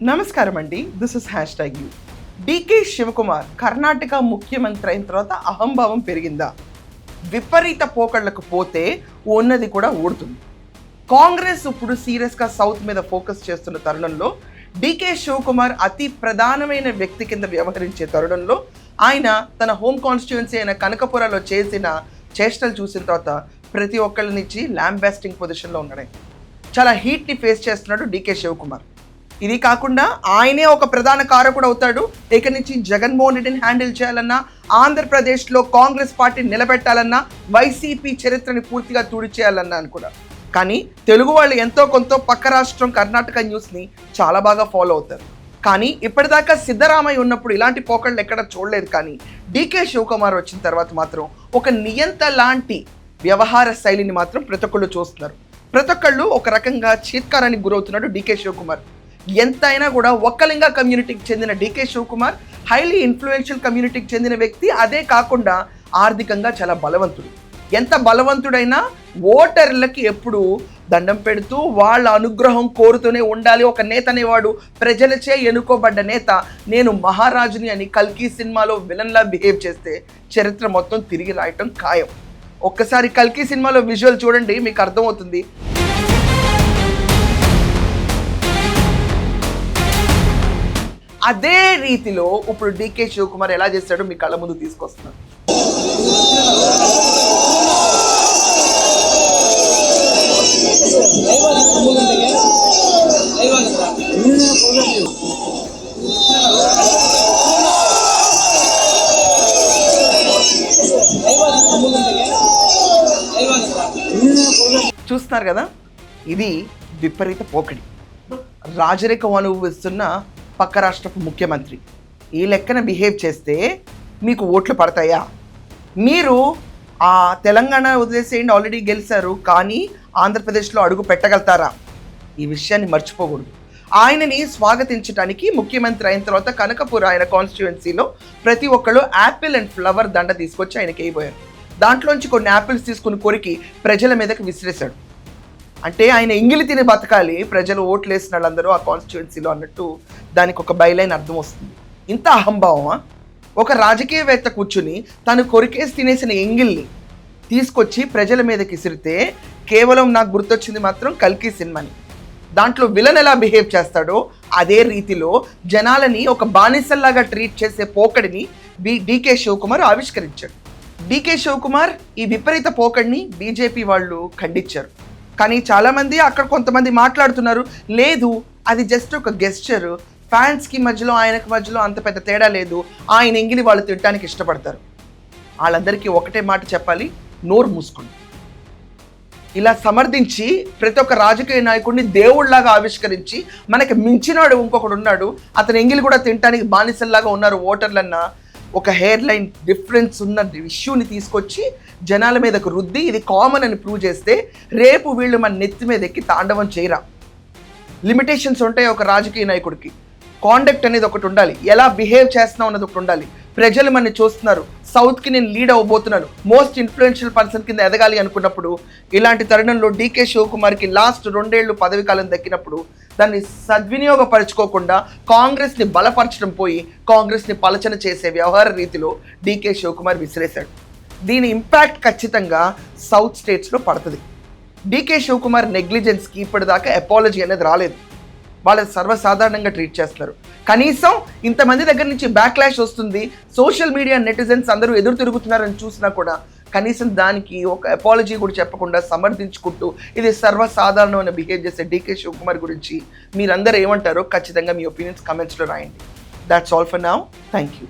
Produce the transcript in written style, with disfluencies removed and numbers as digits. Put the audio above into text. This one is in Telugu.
నమస్కారం అండి, దిస్ ఇస్ #యూ. డీకే శివకుమార్ కర్ణాటక ముఖ్యమంత్రి అయిన తర్వాత అహంభావం పెరిగిందా? విపరీత పోకళ్లకు పోతే ఉన్నది కూడా ఊడుతుంది. కాంగ్రెస్ ఇప్పుడు సీరియస్గా సౌత్ మీద ఫోకస్ చేస్తున్న తరుణంలో డీకే శివకుమార్ అతి ప్రధానమైన వ్యక్తి కింద వ్యవహరించే తరుణంలో ఆయన తన హోమ్ కాన్స్టిట్యుయెన్సీ అయిన కనకపురలో చేసిన చేష్టలు చూసిన తర్వాత ప్రతి ఒక్కళ్ళ నుంచి ల్యాంబాస్టింగ్ పొజిషన్లో ఉన్నాడు. చాలా హీట్ని ఫేస్ చేస్తున్నాడు డీకే శివకుమార్. ఇది కాకుండా ఆయనే ఒక ప్రధాన కారకుడు అవుతాడు. ఇక నుంచి జగన్మోహన్ రెడ్డిని హ్యాండిల్ చేయాలన్నా, ఆంధ్రప్రదేశ్లో కాంగ్రెస్ పార్టీని నిలబెట్టాలన్నా, వైసీపీ చరిత్రని పూర్తిగా తుడిచేయాలన్నా అని కూడా. కానీ తెలుగు వాళ్ళు ఎంతో కొంత పక్క రాష్ట్రం కర్ణాటక న్యూస్ని చాలా బాగా ఫాలో అవుతారు. కానీ ఇప్పటిదాకా సిద్ధరామయ్య ఉన్నప్పుడు ఇలాంటి పోకళ్ళు ఎక్కడ చూడలేదు. కానీ డీకే శివకుమార్ వచ్చిన తర్వాత మాత్రం ఒక నియంత లాంటి వ్యవహార శైలిని మాత్రం ప్రతి ఒక్కళ్ళు చూస్తున్నారు. ప్రతి ఒక్కళ్ళు ఒక రకంగా చీత్కారానికి గురవుతున్నాడు డీకే శివకుమార్. ఎంతైనా కూడా ఒక్కలింగ కమ్యూనిటీకి చెందిన డీకే శివకుమార్ హైలీ ఇన్ఫ్లుయెన్షియల్ కమ్యూనిటీకి చెందిన వ్యక్తి. అదే కాకుండా ఆర్థికంగా చాలా బలవంతుడు. ఎంత బలవంతుడైనా ఓటర్లకి ఎప్పుడు దండం పెడుతూ వాళ్ళ అనుగ్రహం కోరుతూనే ఉండాలి. ఒక నేత అనేవాడు ప్రజలచే ఎన్నుకోబడ్డ నేత. నేను మహారాజుని అని కల్కి సినిమాలో విలన్లా బిహేవ్ చేస్తే చరిత్ర మొత్తం తిరిగి రాయటం ఖాయం. ఒక్కసారి కల్కి సినిమాలో విజువల్ చూడండి, మీకు అర్థమవుతుంది. అదే రీతిలో ఇప్పుడు డీకే శివకుమార్ ఎలా చేస్తాడో మీ కళ్ళ ముందు తీసుకొస్తున్నాను. చూస్తున్నారు కదా, ఇది విపరీత పోకడి. రాజరికం అనుభవిస్తున్న పక్క రాష్ట్రపు ముఖ్యమంత్రి ఈ లెక్కన బిహేవ్ చేస్తే మీకు ఓట్లు పడతాయా? మీరు ఆ తెలంగాణ వదిలేసేయండి, ఆల్రెడీ గెలిచారు. కానీ ఆంధ్రప్రదేశ్లో అడుగు పెట్టగలుగుతారా? ఈ విషయాన్ని మర్చిపోకూడదు. ఆయనని స్వాగతించడానికి ముఖ్యమంత్రి అయిన తర్వాత కనకపుర ఆయన కాన్స్టిట్యుయెన్సీలో ప్రతి ఒక్కళ్ళు యాపిల్ అండ్ ఫ్లవర్ దండ తీసుకొచ్చి ఆయనకి వేయబోయారు. దాంట్లోంచి కొన్ని యాపిల్స్ తీసుకుని కొరికి ప్రజల మీదకి విసిరేశాడు. అంటే ఆయన ఎంగిలి తిని బతకాలి, ప్రజలు ఓట్లు వేసిన వాళ్ళందరూ ఆ కాన్స్టిట్యుయెన్సీలో అన్నట్టు దానికి ఒక బైలైన్ అర్థం వస్తుంది. ఇంత అహంభావమా? ఒక రాజకీయవేత్త కూర్చుని తను కొరికేసి తినేసిన ఎంగిల్ని తీసుకొచ్చి ప్రజల మీదకి విసిరితే కేవలం నాకు గుర్తొచ్చింది మాత్రం కల్కి సినిమాని. దాంట్లో విలన్ ఎలా బిహేవ్ చేస్తాడో అదే రీతిలో జనాలని ఒక బానిసల్లాగా ట్రీట్ చేసే పోకడిని డీకే శివకుమార్ ఆవిష్కరించాడు. డీకే శివకుమార్ ఈ విపరీత పోకడిని బీజేపీ వాళ్ళు ఖండించారు. కానీ చాలామంది అక్కడ కొంతమంది మాట్లాడుతున్నారు, లేదు అది జస్ట్ ఒక గెస్చర్, ఫ్యాన్స్కి మధ్యలో ఆయనకి మధ్యలో అంత పెద్ద తేడా లేదు, ఆయన ఎంగిలి వాళ్ళు తినడానికి ఇష్టపడతారు. వాళ్ళందరికీ ఒకటే మాట చెప్పాలి, నోరు మూసుకోండి. ఇలా సమర్థించి ప్రతి ఒక్క రాజకీయ నాయకుడిని దేవుళ్లాగా ఆవిష్కరించి మనకి మించినాడు ఇంకొకడు ఉన్నాడు, అతని ఎంగిలి కూడా తినడానికి బానిసల్లాగా ఉన్నారు ఓటర్లన్నా ఒక హెయిర్ లైన్ డిఫరెన్స్ ఉన్న ఇష్యూని తీసుకొచ్చి జనాల మీదకు రుద్ది ఇది కామన్ అని ప్రూవ్ చేస్తే రేపు వీళ్ళు మన నెత్తి మీద ఎక్కి తాండవం చేయరా. లిమిటేషన్స్ ఉంటాయి ఒక రాజకీయ నాయకుడికి. కాండక్ట్ అనేది ఒకటి ఉండాలి, ఎలా బిహేవ్ చేస్తున్నాం అన్నది ఒకటి ఉండాలి. ప్రజలు మనని చూస్తున్నారు, సౌత్కి నేను లీడ్ అవ్వబోతున్నాను, మోస్ట్ ఇన్ఫ్లుయెన్షియల్ పర్సన్ కింద ఎదగాలి అనుకున్నప్పుడు ఇలాంటి తరుణంలో డీకే శివకుమార్కి లాస్ట్ 2 ఏళ్ళు పదవి కాలం దక్కినప్పుడు దాన్ని సద్వినియోగపరచుకోకుండా కాంగ్రెస్ని బలపరచడం పోయి కాంగ్రెస్ని పలచన చేసే వ్యవహార రీతిలో డీకే శివకుమార్ విసిరేశాడు. దీని ఇంపాక్ట్ ఖచ్చితంగా సౌత్ స్టేట్స్లో పడుతుంది. డీకే శివకుమార్ నెగ్లిజెన్స్కి ఇప్పటిదాకా అపాలజీ అనేది రాలేదు. వాళ్ళని సర్వసాధారణంగా ట్రీట్ చేస్తున్నారు. కనీసం ఇంతమంది దగ్గర నుంచి బ్యాక్లాష్ వస్తుంది, సోషల్ మీడియా నెటిజన్స్ అందరూ ఎదురు తిరుగుతున్నారని చూసినా కూడా కనీసం దానికి ఒక అపాలజీ కూడా చెప్పకుండా సమర్థించుకుంటూ ఇది సర్వసాధారణమైన బిహేవ్ చేసే డీకే శివకుమార్ గురించి మీరందరూ ఏమంటారో ఖచ్చితంగా మీ ఒపీనియన్స్ కమెంట్స్లో రాయండి. That's all for now. Thank you.